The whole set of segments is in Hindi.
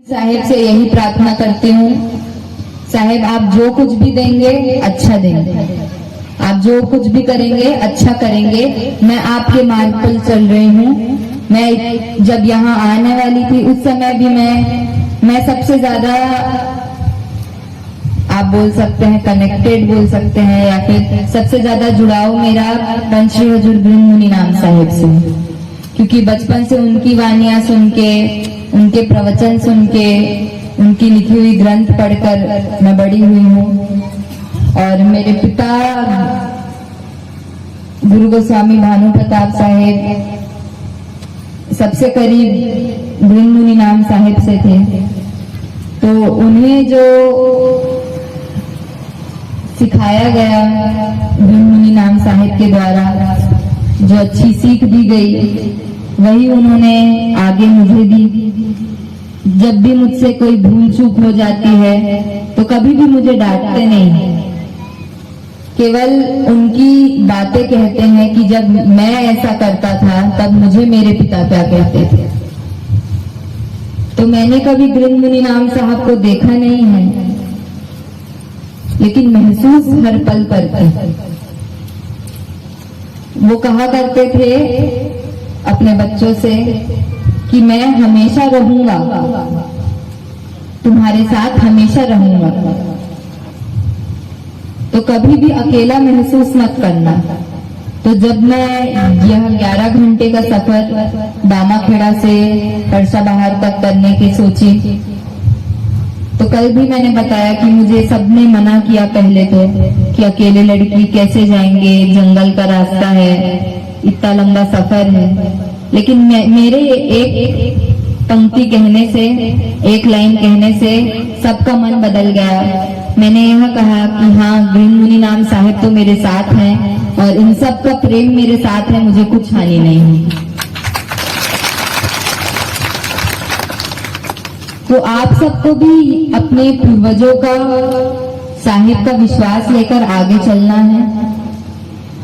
साहेब से यही प्रार्थना करती हूँ, साहेब आप जो कुछ भी देंगे अच्छा देंगे, आप जो कुछ भी करेंगे अच्छा करेंगे। मैं आपके मार्ग पर चल रही हूँ। मैं जब यहाँ आने वाली थी उस समय भी मैं सबसे ज्यादा आप बोल सकते हैं कनेक्टेड बोल सकते हैं, या फिर सबसे ज्यादा जुड़ाव मेरा पंच श्री हजूर ब्रह्म मुनि नाम साहेब से, क्योंकि बचपन से उनकी वानियां सुन के, उनके प्रवचन सुन के, उनकी लिखी हुई ग्रंथ पढ़कर मैं बड़ी हुई हूँ। और मेरे पिता गुरु गोस्वामी भानु प्रताप साहेब सबसे करीब ब्रह्म मुनि नाम साहेब से थे, तो उन्हें जो सिखाया गया ब्रह्म मुनि नाम साहेब के द्वारा, जो अच्छी सीख दी गई वही उन्होंने आगे मुझे दी। जब भी मुझसे कोई भूल चूक हो जाती है तो कभी भी मुझे डांटते नहीं, केवल उनकी बातें कहते हैं कि जब मैं ऐसा करता था तब मुझे मेरे पिता क्या कहते थे। तो मैंने कभी ब्रह्म मुनि नाम साहब को देखा नहीं है, लेकिन महसूस हर पल करते हैं। वो कहा करते थे अपने बच्चों से कि मैं हमेशा रहूंगा, तुम्हारे साथ हमेशा रहूंगा, तो कभी भी अकेला महसूस मत करना। तो जब मैं यह 11 घंटे का सफर दामाखेड़ा से परसा बाहर तक करने की सोची, तो कल भी मैंने बताया कि मुझे सबने मना किया पहले तो कि अकेले लड़की कैसे जाएंगे, जंगल का रास्ता है, इतना लंबा सफर है। लेकिन मेरे एक पंक्ति कहने से, एक लाइन कहने से सबका मन बदल गया। मैंने यह कहा कि हाँ, ब्रह्म मुनि नाम साहेब तो मेरे साथ हैं और इन सब का प्रेम मेरे साथ है, मुझे कुछ हानि नहीं है। तो आप सबको भी अपने पूर्वजों का, साहिब का विश्वास लेकर आगे चलना है।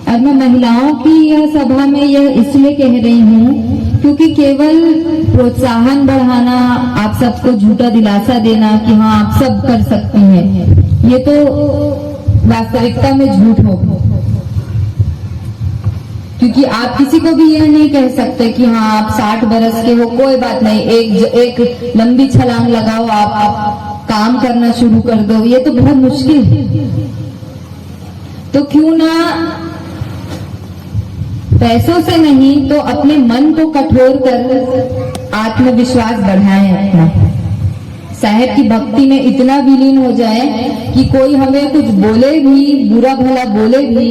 और मैं महिलाओं की यह सभा में यह इसलिए कह रही हूँ क्योंकि केवल प्रोत्साहन बढ़ाना, आप सबको झूठा दिलासा देना कि हाँ आप सब कर सकती हैं, ये तो वास्तविकता में झूठ होगा। क्योंकि आप किसी को भी यह नहीं कह सकते कि हाँ आप 60 बरस के हो, कोई बात नहीं, एक लंबी छलांग लगाओ, आप काम करना शुरू कर दो, ये तो बहुत मुश्किल है। तो क्यों ना पैसों से नहीं तो अपने मन को कठोर कर आत्मविश्वास बढ़ाएं अपना, साहेब की भक्ति में इतना विलीन हो जाए कि कोई हमें कुछ बोले भी, बुरा भला बोले भी,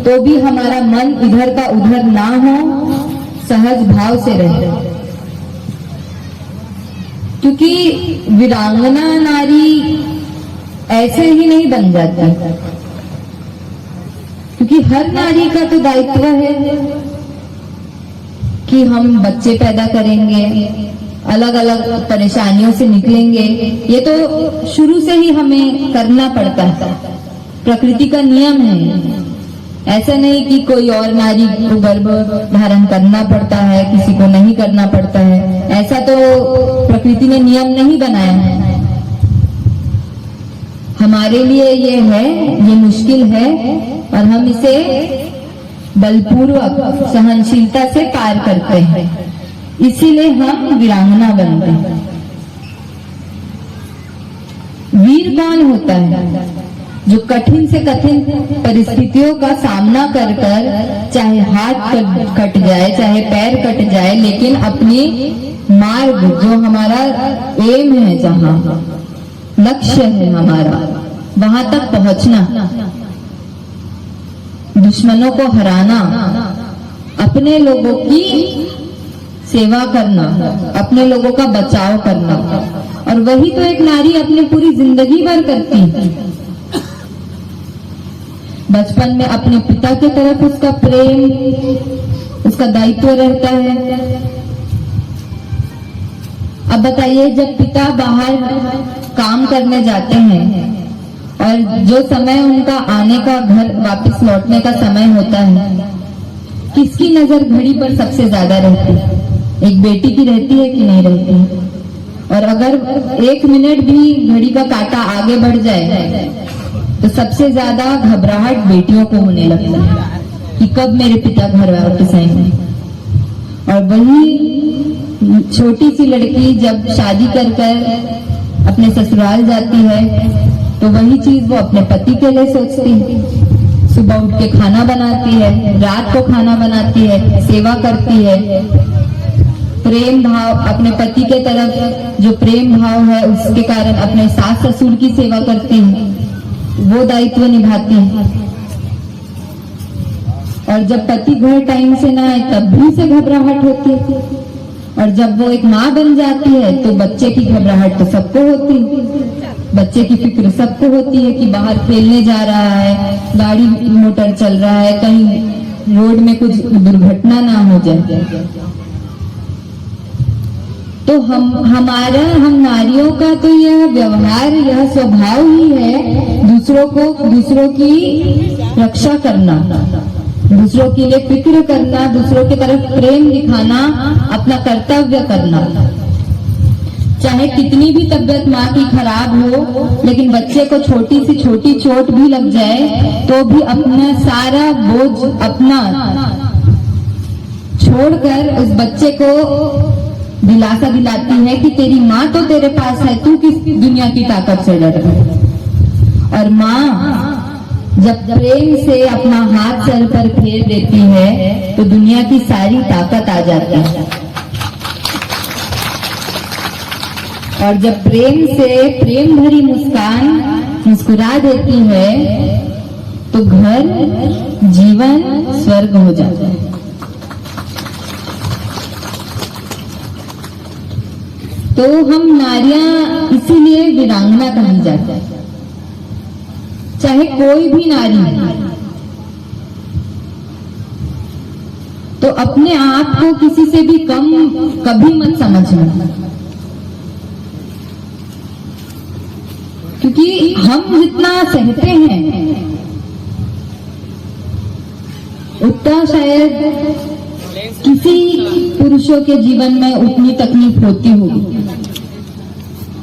तो भी हमारा मन इधर का उधर ना हो, सहज भाव से रहे। क्योंकि वीरांगना नारी ऐसे ही नहीं बन जाती, क्योंकि हर नारी का तो दायित्व है कि हम बच्चे पैदा करेंगे, अलग अलग परेशानियों से निकलेंगे। ये तो शुरू से ही हमें करना पड़ता है, प्रकृति का नियम है। ऐसा नहीं कि कोई और नारी को गर्भ धारण करना पड़ता है, किसी को नहीं करना पड़ता है, ऐसा तो प्रकृति ने नियम नहीं बनाया है। हमारे लिए ये है, ये मुश्किल है और हम इसे बलपूर्वक सहनशीलता से पार करते हैं, इसीलिए हम वीरांगना बनते हैं। वीर कौन होता है? जो कठिन से कठिन परिस्थितियों का सामना कर कर, चाहे हाथ कट जाए, चाहे पैर कट जाए, लेकिन अपनी मार्ग, जो हमारा एम है, जहां लक्ष्य है हमारा, वहां तक पहुंचना, दुश्मनों को हराना, अपने लोगों की सेवा करना, अपने लोगों का बचाव करना। और वही तो एक नारी अपनी पूरी जिंदगी भर करती है। बचपन में अपने पिता की तरफ उसका प्रेम, उसका दायित्व रहता है। अब बताइए, जब पिता बाहर काम करने जाते हैं और जो समय उनका आने का, घर वापस लौटने का समय होता है, किसकी नजर घड़ी पर सबसे ज्यादा रहती है? एक बेटी की रहती है कि नहीं रहती? और अगर 1 मिनट भी घड़ी का कांटा आगे बढ़ जाए तो सबसे ज्यादा घबराहट बेटियों को होने लगता है कि कब मेरे पिता घर वापस आएंगे। और वही छोटी सी लड़की जब शादी कर कर अपने ससुराल जाती है तो वही चीज वो अपने पति के लिए सोचती है। सुबह उठ के खाना बनाती है, रात को खाना बनाती है, सेवा करती है। प्रेम भाव अपने पति के तरफ जो प्रेम भाव है उसके कारण अपने सास ससुर की सेवा करती है, वो दायित्व निभाती है। और जब पति घर टाइम से ना आए तब भी से घबराहट होती है। और जब वो एक माँ बन जाती है तो बच्चे की घबराहट तो सबको होती है, बच्चे की फिक्र सबको होती है कि बाहर खेलने जा रहा है, गाड़ी मोटर चल रहा है, कहीं रोड में कुछ दुर्घटना ना हो जाए। तो हम नारियों का तो यह व्यवहार, यह स्वभाव ही है दूसरों की रक्षा करना, दूसरों के लिए फिक्र करना, दूसरों की तरफ प्रेम दिखाना, अपना कर्तव्य करना। चाहे कितनी भी तबीयत माँ की खराब हो, लेकिन बच्चे को छोटी सी छोटी चोट भी लग जाए तो भी अपना सारा बोझ अपना छोड़कर उस बच्चे को दिलासा दिलाती है कि तेरी माँ तो तेरे पास है, तू किस दुनिया की ताकत से डर रहा है। और माँ जब प्रेम से अपना हाथ सर पर फेर देती है तो दुनिया की सारी ताकत आ जाती है। और जब प्रेम भरी मुस्कुरा देती है तो घर जीवन स्वर्ग हो जाता है। तो हम नारियां इसीलिए वीरांगना कही जाती है। चाहे कोई भी नारी तो अपने आप को किसी से भी कम कभी मत समझना, क्योंकि हम जितना सहते हैं उतना शायद किसी पुरुषों के जीवन में उतनी तकलीफ होती होगी।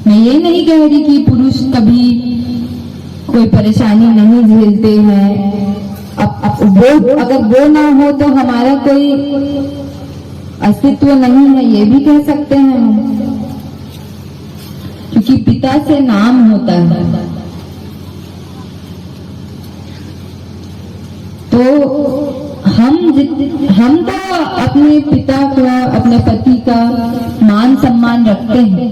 मैं ये नहीं कह रही कि पुरुष कभी कोई परेशानी नहीं झेलते हैं। अगर वो ना हो तो हमारा कोई अस्तित्व नहीं है, ये भी कह सकते हैं हम, क्योंकि पिता से नाम होता है। तो हम तो अपने पिता का, अपने पति का मान सम्मान रखते हैं,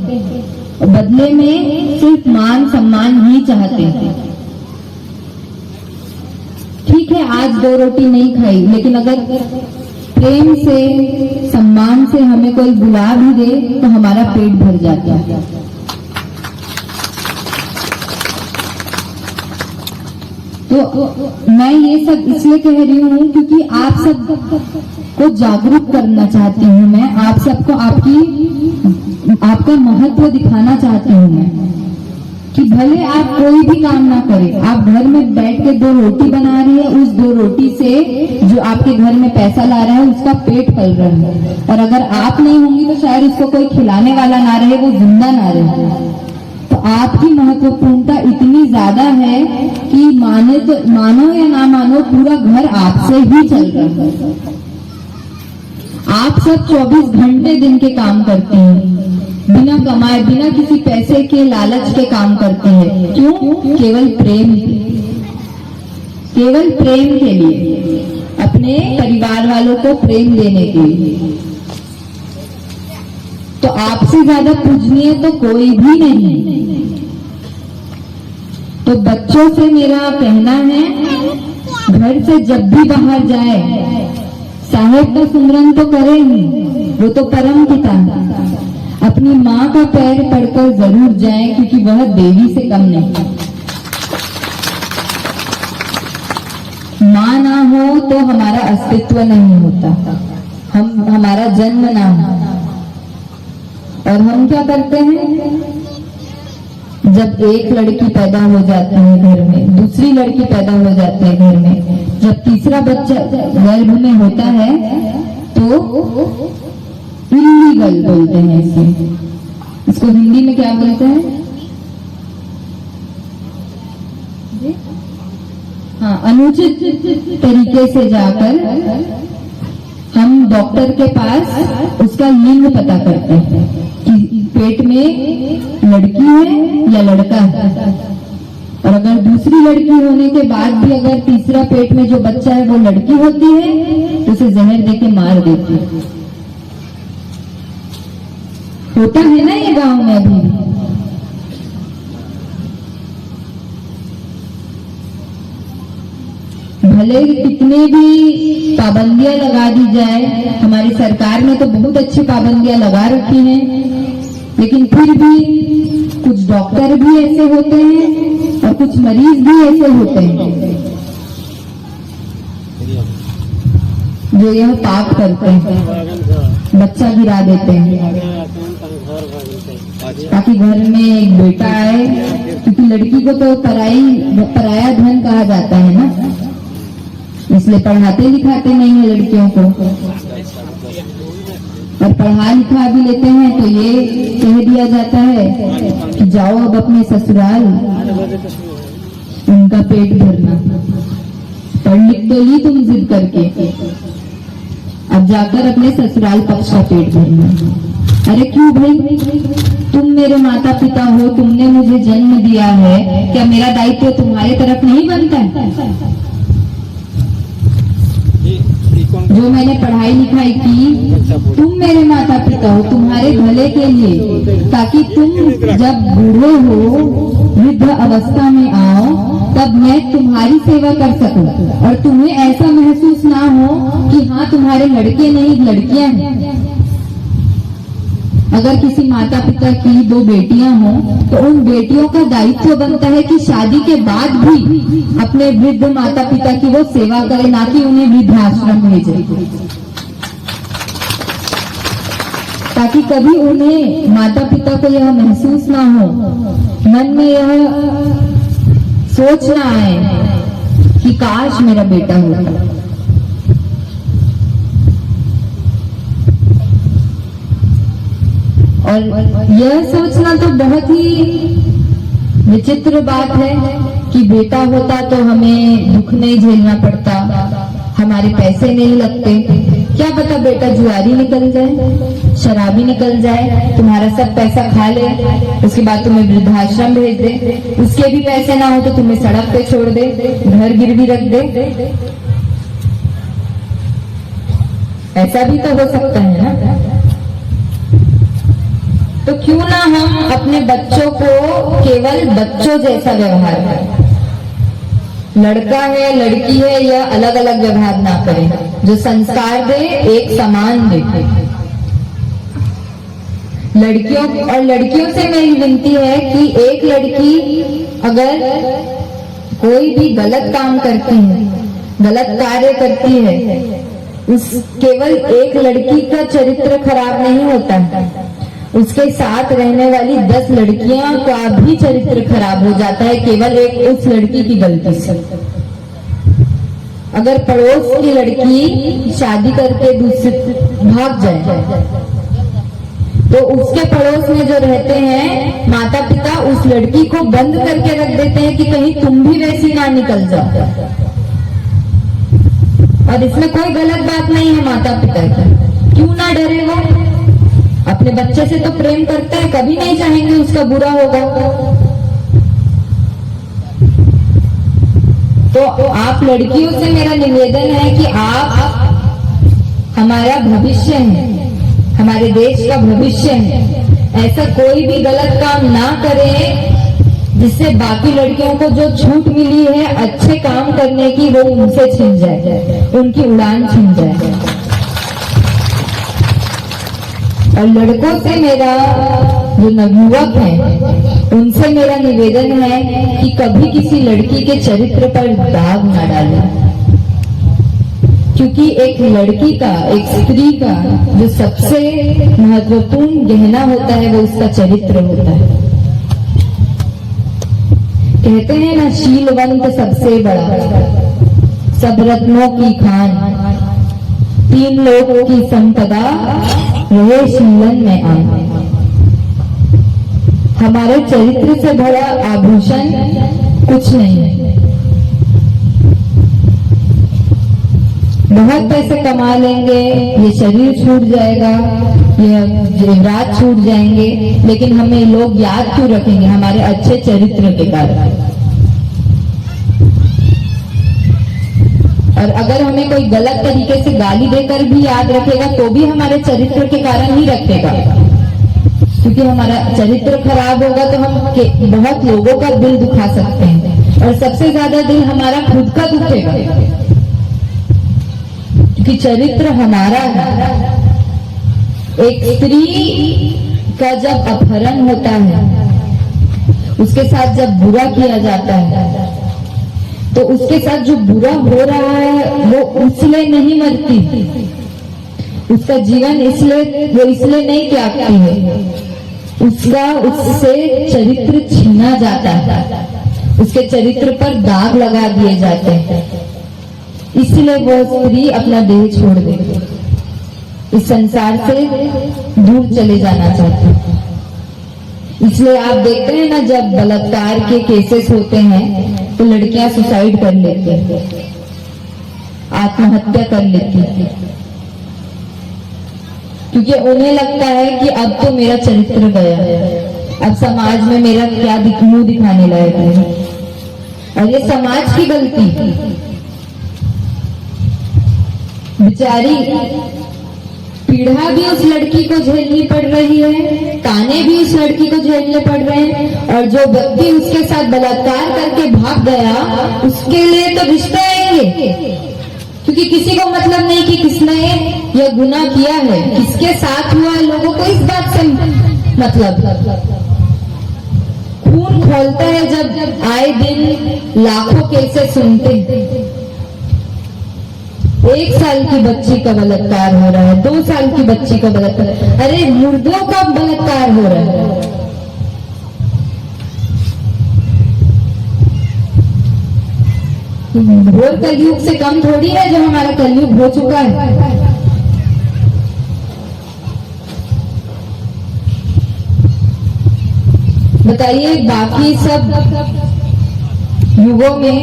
बदले में सिर्फ मान सम्मान ही चाहते हैं। ठीक है, आज 2 रोटी नहीं खाई, लेकिन अगर प्रेम से सम्मान से हमें कोई बुला भी दे तो हमारा पेट भर जाता है। तो मैं ये सब इसलिए कह रही हूँ क्योंकि आप सब को जागरूक करना चाहती हूँ मैं, आप सबको आपका महत्व दिखाना चाहती हूँ मैं, कि भले आप कोई भी काम ना करें, आप घर में बैठ के 2 रोटी बना रही है, उस 2 रोटी से जो आपके घर में पैसा ला रहा है उसका पेट पल रहा है। और अगर आप नहीं होंगी तो शायद उसको कोई खिलाने वाला ना रहे, वो जिंदा ना रहे। तो आपकी महत्वपूर्णता इतनी ज्यादा है कि मानो या ना मानो पूरा घर आपसे ही चल रहा है। आप सब 24 घंटे दिन के काम करते हैं, बिना कमाए, बिना किसी पैसे के लालच के काम करते हैं। क्यों? केवल प्रेम के लिए, अपने परिवार वालों को प्रेम देने के लिए। तो आपसे ज्यादा पूजनीय तो कोई भी नहीं। तो बच्चों से मेरा कहना है, घर से जब भी बाहर जाए साहेब का सुमरन तो करें ही, वो तो परम पिता, अपनी माँ का पैर पड़कर जरूर जाएं, क्योंकि वह देवी से कम नहीं। माँ ना हो तो हमारा अस्तित्व नहीं होता, हमारा जन्म ना हो। और हम क्या करते हैं, जब एक लड़की पैदा हो जाती है घर में, दूसरी लड़की पैदा हो जाती है घर में, जब तीसरा बच्चा गर्भ में होता है तो इल्लीगल बोलते हैं इसे, इसको हिंदी में क्या बोलते हैं? हाँ, अनुचित तरीके से जाकर हम डॉक्टर के पास उसका लिंग पता करते हैं कि पेट में लड़की है या लड़का है, और अगर दूसरी लड़की होने के बाद भी अगर तीसरा पेट में जो बच्चा है वो लड़की होती है तो उसे जहर देके मार देती है। होता है ना ये गांव में अभी। भले कितने भी पाबंदियां लगा दी जाए, हमारी सरकार ने तो बहुत अच्छी पाबंदियां लगा रखी हैं, लेकिन फिर भी कुछ डॉक्टर भी ऐसे होते हैं और कुछ मरीज भी ऐसे होते हैं जो यह पाप करते हैं, बच्चा गिरा देते हैं ताकि घर में एक बेटा आए, क्योंकि लड़की को तो पराया धन कहा जाता है ना, इसलिए पढ़ाते लिखाते नहीं है लड़कियों को, और पढ़ा लिखा भी लेते हैं तो ये कह दिया जाता है कि जाओ अब अपने ससुराल, उनका पेट भरना। पढ़ लिख तो ली तुम जिद करके, अब जाकर अपने ससुराल पक्ष का पेट भरना। अरे क्यों भाई, तुम मेरे माता पिता हो, तुमने मुझे जन्म दिया है, क्या मेरा दायित्व तुम्हारे तरफ नहीं बनता है? जो मैंने पढ़ाई लिखाई की, तुम मेरे माता पिता हो, तुम्हारे भले के लिए, ताकि तुम जब बूढ़े हो, वृद्ध अवस्था में आओ, तब मैं तुम्हारी सेवा कर सकूं और तुम्हें ऐसा महसूस ना हो कि हाँ तुम्हारे लड़के नहीं लड़कियां हैं। अगर किसी माता पिता की 2 बेटियां हों तो उन बेटियों का दायित्व बनता है कि शादी के बाद भी अपने वृद्ध माता पिता की वो सेवा करे, ना कि उन्हें वृद्धाश्रम भेजे, ताकि कभी उन्हें माता पिता को यह महसूस ना हो, मन में यह सोच ना आए कि काश मेरा बेटा होता। और यह सोचना तो बहुत ही विचित्र बात है कि बेटा होता तो हमें दुख नहीं झेलना पड़ता, हमारे पैसे नहीं लगते। क्या पता बेटा जुआरी निकल जाए, शराबी निकल जाए, तुम्हारा सब पैसा खा ले, उसके बाद तुम्हें वृद्धाश्रम भेज दे, उसके भी पैसे ना हो तो तुम्हें सड़क पे छोड़ दे, घर गिरवी रख दे। ऐसा भी तो हो सकता है ना। तो क्यों ना हम अपने बच्चों को केवल बच्चों जैसा व्यवहार करें, लड़का है लड़की है यह अलग अलग व्यवहार ना करें, जो संस्कार दे एक समान दे। लड़कियों और लड़कियों से मेरी विनती है कि एक लड़की अगर कोई भी गलत काम करती है, गलत कार्य करती है, उस केवल एक लड़की का चरित्र खराब नहीं होता है, उसके साथ रहने वाली 10 लड़कियां का भी चरित्र खराब हो जाता है केवल एक उस लड़की की गलती से। अगर पड़ोस की लड़की शादी करके दूसरे भाग जाए तो उसके पड़ोस में जो रहते हैं माता पिता उस लड़की को बंद करके रख देते हैं कि कहीं तुम भी वैसी ना निकल जाओ। और इसमें कोई गलत बात नहीं है माता पिता की, क्यों ना डरे वो, अपने बच्चे से तो प्रेम करते हैं, कभी नहीं चाहेंगे उसका बुरा होगा। तो आप लड़कियों से मेरा निवेदन है कि आप हमारा भविष्य है, हमारे देश का भविष्य है, ऐसा कोई भी गलत काम ना करें जिससे बाकी लड़कियों को जो छूट मिली है अच्छे काम करने की वो उनसे छिन जाए, उनकी उड़ान छिन जाए। और लड़कों से मेरा जो नवयुवक है उनसे मेरा निवेदन है कि कभी किसी लड़की के चरित्र पर दाग न डालें, क्योंकि एक लड़की का, एक स्त्री का जो सबसे महत्वपूर्ण गहना होता है वो उसका चरित्र होता है। कहते हैं ना, शीलवंत सबसे बड़ा, सब रत्नों की खान, 3 लोगों की संपदा रहे शीलन में आन। हमारे चरित्र से बड़ा आभूषण कुछ नहीं है। बहुत पैसे कमा लेंगे, ये शरीर छूट जाएगा, ये जेवरात छूट जाएंगे, लेकिन हमें लोग याद क्यों रखेंगे? हमारे अच्छे चरित्र के कारण। और अगर हमें कोई गलत तरीके से गाली देकर भी याद रखेगा तो भी हमारे चरित्र के कारण ही रखेगा, क्योंकि हमारा चरित्र खराब होगा तो हम बहुत लोगों का दिल दुखा सकते हैं, और सबसे ज्यादा दिल हमारा खुद का दुखेगा, क्योंकि चरित्र हमारा है। एक स्त्री का जब अपहरण होता है, उसके साथ जब बुरा किया जाता है, तो उसके साथ जो बुरा हो रहा है वो इसलिए नहीं मरती, उसका जीवन इसलिए नहीं त्यागती है, उससे चरित्र छीना जाता है, उसके चरित्र पर दाग लगा दिए जाते हैं, इसलिए वो स्त्री अपना देह छोड़ देती, इस संसार से दूर चले जाना चाहती है। इसलिए आप देखते हैं ना, जब बलात्कार के केसेस होते हैं तो लड़कियां सुसाइड कर लेती हैं, आत्महत्या कर लेती हैं, क्योंकि उन्हें लगता है कि अब तो मेरा चरित्र गया, अब समाज में मेरा क्या मुंह दिखाने लायक है। और ये समाज की गलती, बेचारी पीड़ा भी उस लड़की को झेलनी पड़ रही है, ताने भी उस लड़की को झेलने पड़ रहे हैं, और जो व्यक्ति उसके साथ बलात्कार करके भाग गया उसके लिए तो रिश्ते आएंगे, क्योंकि किसी को मतलब नहीं कि किसने यह गुनाह किया है, किसके साथ हुआ है, लोगों को इस बात से मतलब। खून खोलता है जब आए दिन लाखों केसेस सुनते हैं। 1 साल की बच्ची का बलात्कार हो रहा है, 2 साल की बच्ची का बलात्कार, अरे मुर्दों का बलात्कार हो रहा है। घोर कलयुग से कम थोड़ी है जो हमारा कलयुग हो चुका है। बताइए, बाकी सब युगों में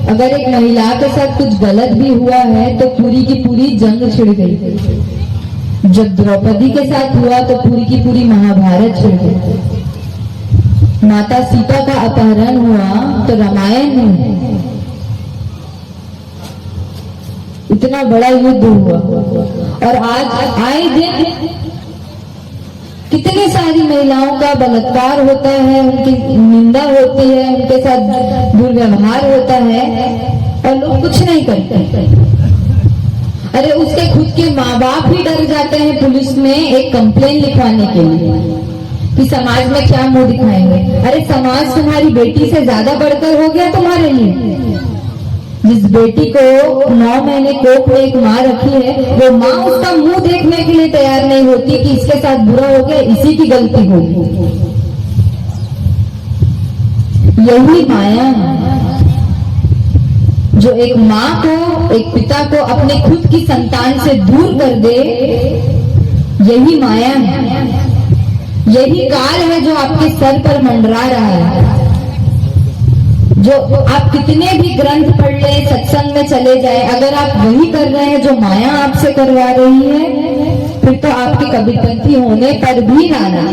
अगर एक महिला के साथ कुछ गलत भी हुआ है तो पूरी की पूरी जंग छिड़ गई। जब द्रौपदी के साथ हुआ तो पूरी की पूरी महाभारत छिड़ गई। माता सीता का अपहरण हुआ तो रामायण में इतना बड़ा युद्ध हुआ। और आज आए दिन कितनी सारी महिलाओं का बलात्कार होता है, उनकी निंदा होती है, उनके साथ दुर्व्यवहार होता है, और लोग कुछ नहीं करते। अरे उसके खुद के माँ बाप ही डर जाते हैं पुलिस में एक कंप्लेन लिखवाने के लिए कि समाज में क्या मुंह दिखाएंगे। अरे समाज तुम्हारी बेटी से ज्यादा बढ़कर हो गया तुम्हारे लिए। जिस बेटी को 9 महीने कोख में एक माँ रखी है, वो माँ उसका मुंह देखने के लिए तैयार नहीं होती कि इसके साथ बुरा हो गया, इसी की गलती होगी। यही माया है जो एक माँ को, एक पिता को अपने खुद की संतान से दूर कर दे। यही माया है, यही काल है जो आपके सर पर मंडरा रहा है। जो आप कितने भी ग्रंथ पढ़ ले, सत्संग में चले जाए, अगर आप वही कर रहे हैं जो माया आपसे करवा रही है, फिर तो आपके कबीरपंथी होने पर भी नाना।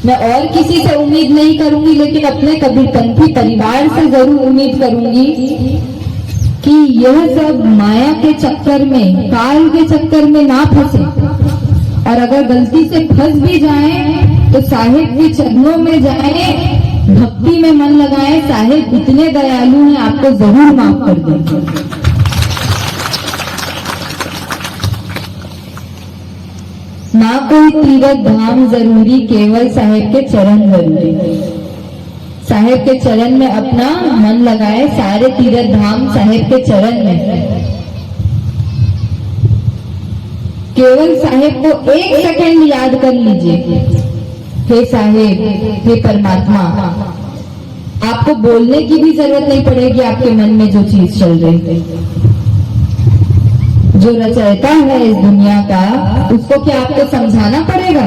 मैं और किसी से उम्मीद नहीं करूंगी, लेकिन अपने कबीरपंथी परिवार से जरूर उम्मीद करूंगी कि यह सब माया के चक्कर में, काल के चक्कर में ना फंसे, और अगर गलती से फंस भी जाएं तो साहिब के चरणों में जाएं, भक्ति में मन लगाएं। साहिब इतने दयालु हैं, आपको जरूर माफ कर देंगे। ना कोई तीर्थ धाम जरूरी, केवल साहिब के चरण जरूरी। साहिब के चरण में अपना मन लगाए, सारे तीर्थ धाम साहिब के चरण में। केवल साहिब को 1 सेकंड याद कर लीजिए, हे साहिब, हे परमात्मा। आपको बोलने की भी जरूरत नहीं पड़ेगी आपके मन में जो चीज चल रही है। जो रचयिता है इस दुनिया का, उसको क्या आपको समझाना पड़ेगा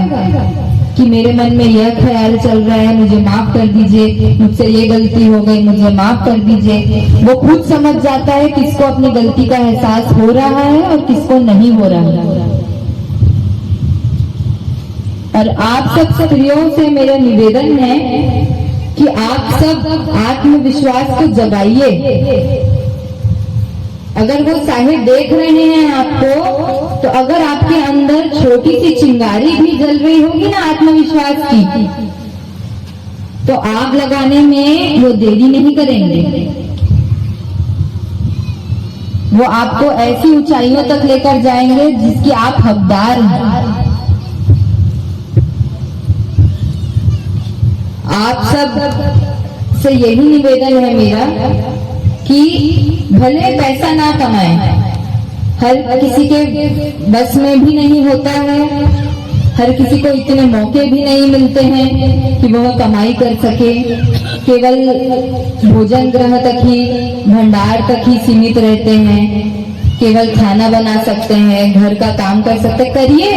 कि मेरे मन में यह ख्याल चल रहा है, मुझे माफ कर दीजिए, मुझसे ये गलती हो गई, मुझे माफ कर दीजिए। वो खुद समझ जाता है किसको अपनी गलती का एहसास हो रहा है और किसको नहीं हो रहा है। और आप सब स्त्रियों से मेरा निवेदन है कि आप सब आत्मविश्वास को जगाइए। अगर वो साहिब देख रहे हैं आपको, तो अगर आपके अंदर छोटी सी चिंगारी भी जल रही होगी ना आत्मविश्वास की, तो आग लगाने में वो देरी नहीं करेंगे। वो आपको ऐसी ऊंचाइयों तक लेकर जाएंगे जिसकी आप हकदार हैं। आप सब से यही निवेदन है मेरा कि भले पैसा ना कमाए, हर किसी के बस में भी नहीं होता है, हर किसी को इतने मौके भी नहीं मिलते हैं कि वह कमाई कर सके। केवल भोजन गृह तक ही, भंडार तक ही सीमित रहते हैं, केवल खाना बना सकते हैं, घर का काम कर सकते हैं। करिए,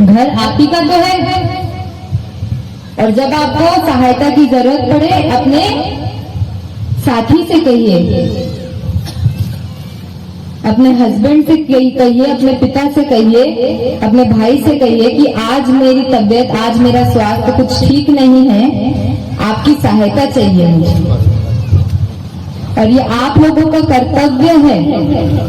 घर आप ही का तो है। और जब आपको सहायता की जरूरत पड़े, अपने साथी से कहिए, अपने हस्बैंड से कहिए, अपने पिता से कहिए, अपने भाई से कहिए कि आज मेरी तबीयत, आज मेरा स्वास्थ्य कुछ ठीक नहीं है, आपकी सहायता चाहिए मुझे। और ये आप लोगों का कर्तव्य है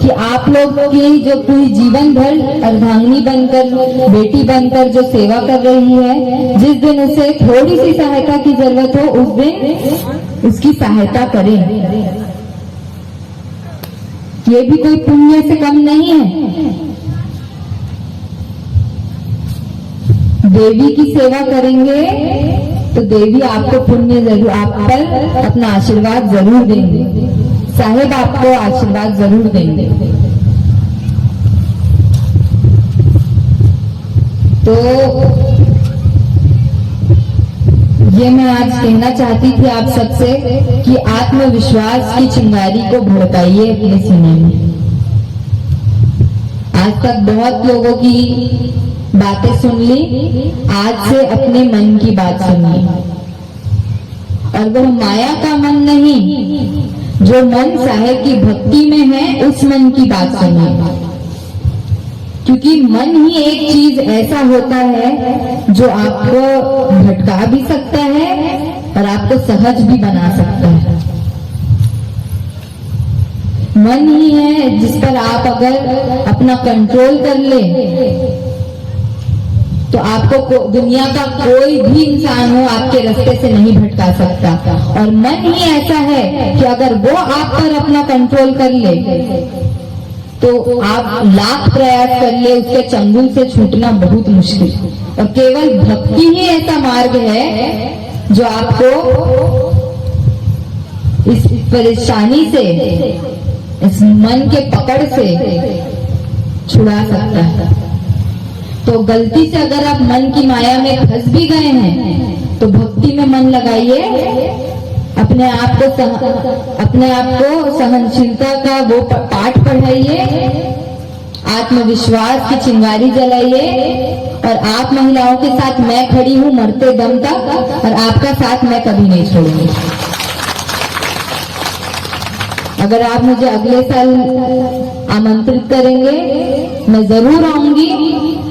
कि आप लोग की जो पूरी जीवन भर अर्धांगिनी बनकर, बेटी बनकर जो सेवा कर रही है, जिस दिन उसे थोड़ी सी सहायता की जरूरत हो, उस दिन उसकी सहायता करें। ये भी कोई पुण्य से कम नहीं है। देवी की सेवा करेंगे तो देवी आपको पुण्य जरूर, आप पर अपना आशीर्वाद जरूर देंगे, साहेब आपको आशीर्वाद जरूर देंगे। तो ये मैं आज कहना चाहती थी आप सबसे कि आत्मविश्वास की चिंगारी को भड़काइए अपने सीने में। आज तक बहुत लोगों की बातें सुन ली, आज से अपने मन की बात सुनिए। और वो माया का मन नहीं, जो मन साहेब की भक्ति में है, उस मन की बात सुनिए। क्योंकि मन ही एक चीज ऐसा होता है जो आपको भटका भी सकता है और आपको सहज भी बना सकता है। मन ही है जिस पर आप अगर अपना कंट्रोल कर ले, तो आपको दुनिया का कोई भी इंसान हो आपके रास्ते से नहीं भटका सकता। और मन ही ऐसा है कि अगर वो आप पर अपना कंट्रोल कर ले, तो आप लाख प्रयास कर ले, उसके चंगुल से छूटना बहुत मुश्किल। और केवल भक्ति ही ऐसा मार्ग है जो आपको इस परेशानी से, इस मन के पकड़ से छुड़ा सकता है। तो गलती से अगर आप मन की माया में फंस भी गए हैं, तो भक्ति में मन लगाइए, अपने आप को सहनशीलता का वो पाठ पढ़ाइए, आत्मविश्वास की चिंगारी जलाइए। और आप महिलाओं के साथ मैं खड़ी हूं मरते दम तक, और आपका साथ मैं कभी नहीं छोड़ूंगी। अगर आप मुझे अगले साल आमंत्रित करेंगे, मैं जरूर आऊंगी।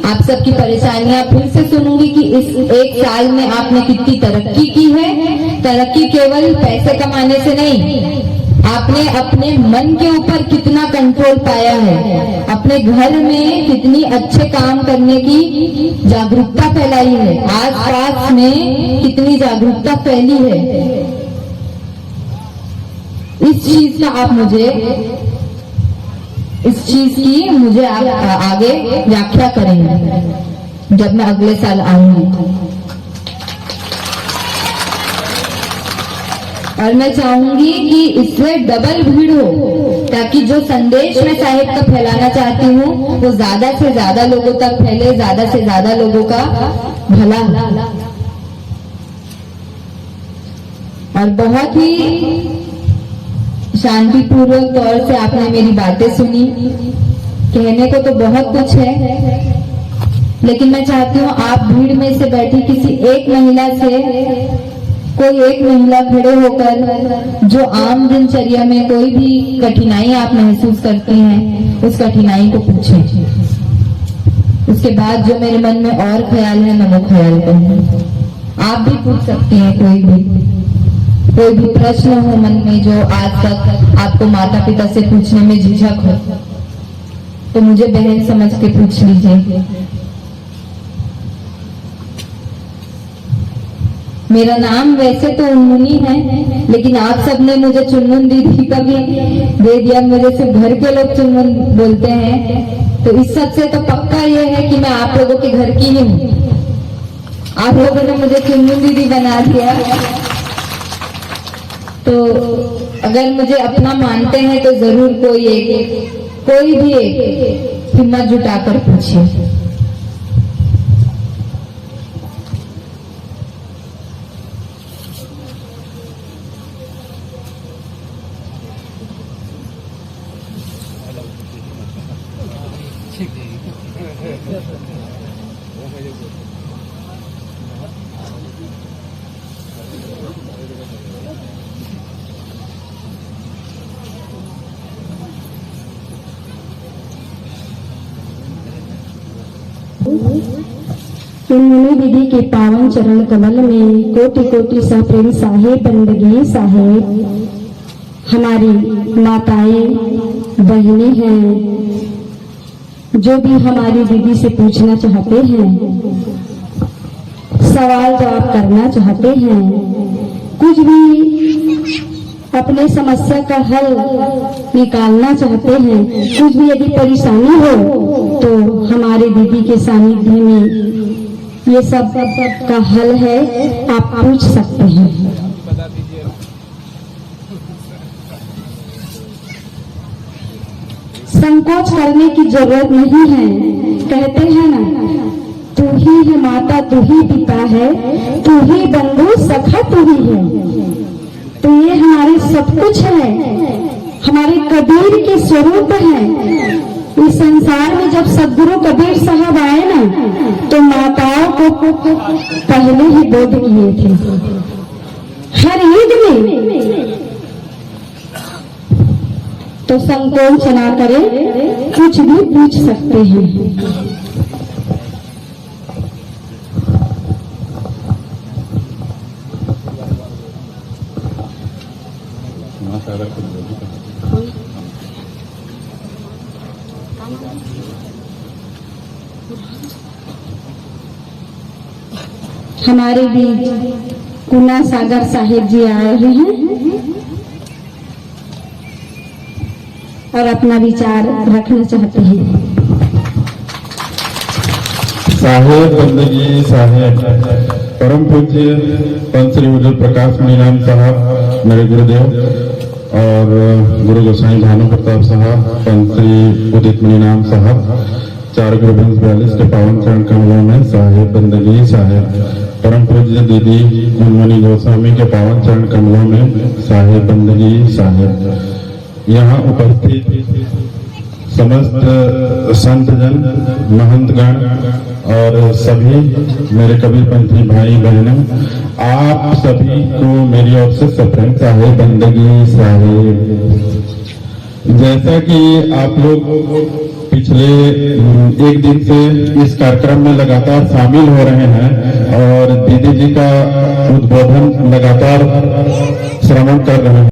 आप सबकी परेशानियां फिर से सुनूंगी कि इस एक साल में आपने कितनी तरक्की की है। तरक्की केवल पैसे कमाने से नहीं, आपने अपने मन के ऊपर कितना कंट्रोल पाया है, अपने घर में कितनी अच्छे काम करने की जागरूकता फैलाई है, आसपास में कितनी जागरूकता फैली है। इस चीज की मुझे आगे व्याख्या करेंगे जब मैं अगले साल आऊंगी। और मैं चाहूंगी कि इससे डबल भीड़ हो, ताकि जो संदेश मैं साहिब का फैलाना चाहती हूँ वो ज्यादा से ज्यादा लोगों तक फैले, ज्यादा से ज्यादा लोगों का भला हो। और बहुत ही शांतिपूर्वक तौर से आपने मेरी बातें सुनी। कहने को तो बहुत कुछ है, लेकिन मैं चाहती हूँ आप भीड़ में से बैठी किसी एक महिला से, कोई एक महिला खड़े होकर जो आम दिनचर्या में कोई भी कठिनाई आप महसूस करती हैं, उस कठिनाई को पूछें। उसके बाद जो मेरे मन में और ख्याल है मैं वो ख्याल कहूँ। आप भी पूछ सकती हैं, कोई भी प्रश्न हो मन में जो आज तक आपको माता पिता से पूछने में झिझक हो, तो मुझे बहन समझ के पूछ लीजिए। मेरा नाम वैसे तो उन्मुनी है, लेकिन आप सबने मुझे चुनमुन दीदी का भी दे दिया। मुझे सिर्फ घर के लोग चुनमुन बोलते हैं, तो इस सब से तो पक्का ये है कि मैं आप लोगों के घर की ही हूँ। आप लोगों ने मुझे चुनमुन दीदी बना दिया, तो अगर मुझे अपना मानते हैं तो जरूर कोई भी एक हिम्मत जुटाकर पूछिए। उन्मुनी दीदी के पावन चरण कमल में कोटि कोटि सप्रेम साहेब बंदगी साहेब। हमारी माताएं बहनें हैं जो भी हमारी दीदी से पूछना चाहते हैं, सवाल जवाब करना चाहते हैं, कुछ भी अपने समस्या का हल निकालना चाहते हैं, कुछ भी यदि परेशानी हो तो हमारे दीदी के सानिध्य में ये सब का हल है, आप पूछ सकते हैं। संकोच करने की जरूरत नहीं है। कहते हैं ना, तू ही है माता, तू ही पिता है, तू ही बंधु सखा, तू ही है। तो ये हमारे सब कुछ है, हमारे कबीर के स्वरूप है। इस संसार में जब सदगुरु कबीर साहब आए ना, तो माताओं को पहले ही बोध किए थे। हर युग में तो संकोच ना करें, कुछ भी पूछ सकते हैं। हमारे बीच कुना सागर साहिब जी आए हैं और अपना विचार रखना चाहते हैं। साहेब बंदगी साहेब परम पूज्य पंच श्री उज्जवल प्रकाश मणिराम साहब मेरे गुरुदेव, और गुरु गोसाई भानु प्रताप साहब, पंच श्री उदित मणिराम साहब, 4 गुरुवंश 42 के पावन चरण कमलों में साहेब बंदगी साहेब। परम पूज्य दीदी उन्मुनी गोस्वामी के पावन चरण कमलों में साहेब बंदगी साहेब। यहाँ उपस्थित समस्त संतजन, महंतगण और सभी मेरे कबीरपंथी भाई बहनों, आप सभी को मेरी ओर से सप्रेम साहेब बंदगी साहेब। जैसा कि आप लोग पिछले एक दिन से इस कार्यक्रम में लगातार शामिल हो रहे हैं और दीदी जी का उद्बोधन लगातार